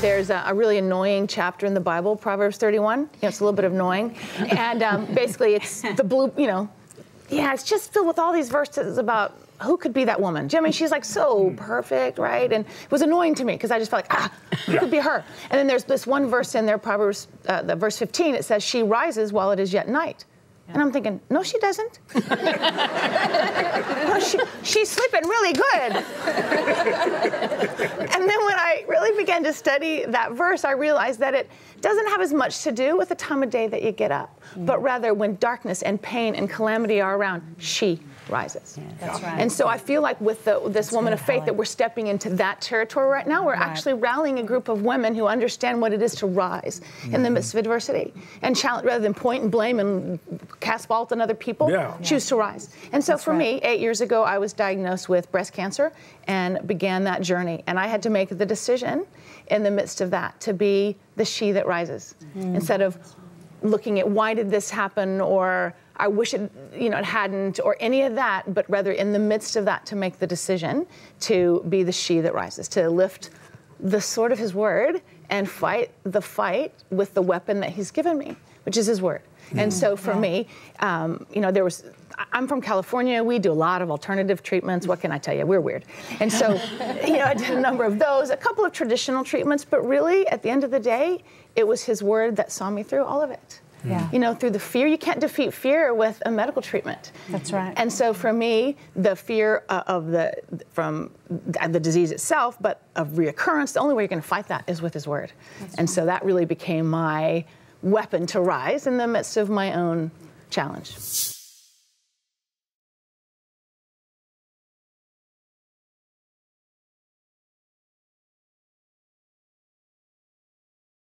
There's a really annoying chapter in the Bible, Proverbs 31. You know, it's a little bit annoying. And basically, it's the blue, you know, yeah, it's just filled with all these verses about who could be that woman. I mean, she's like so perfect, right? And it was annoying to me because I just felt like, who could be her? And then there's this one verse in there, Proverbs, the verse 15, it says, she rises while it is yet night. And I'm thinking, no, she doesn't. No, she's sleeping really good. And then when I really began to study that verse, I realized that it doesn't have as much to do with the time of day that you get up, but rather when darkness and pain and calamity are around, she rises. Yeah, that's right. And so I feel like with this woman of faith that we're stepping into that territory right now. We're actually rallying a group of women who understand what it is to rise in the midst of adversity and challenge, rather than point and blame and cast fault on other people, choose to rise. And so for me, 8 years ago, I was diagnosed with breast cancer and began that journey. And I had to make the decision in the midst of that to be the she that rises instead of looking at why did this happen or I wish it, you know, it hadn't, or any of that, but rather in the midst of that to make the decision to be the she that rises, to lift the sword of his word and fight the fight with the weapon that he's given me, which is his word. And so for me, you know, I'm from California. We do a lot of alternative treatments. What can I tell you? We're weird. And so, you know, I did a number of those, a couple of traditional treatments, but really at the end of the day, it was his word that saw me through all of it. Yeah. You know, through the fear, you can't defeat fear with a medical treatment. That's right. And so for me, the fear from the disease itself, but of reoccurrence, the only way you're going to fight that is with his word. And so that really became my weapon to rise in the midst of my own challenge.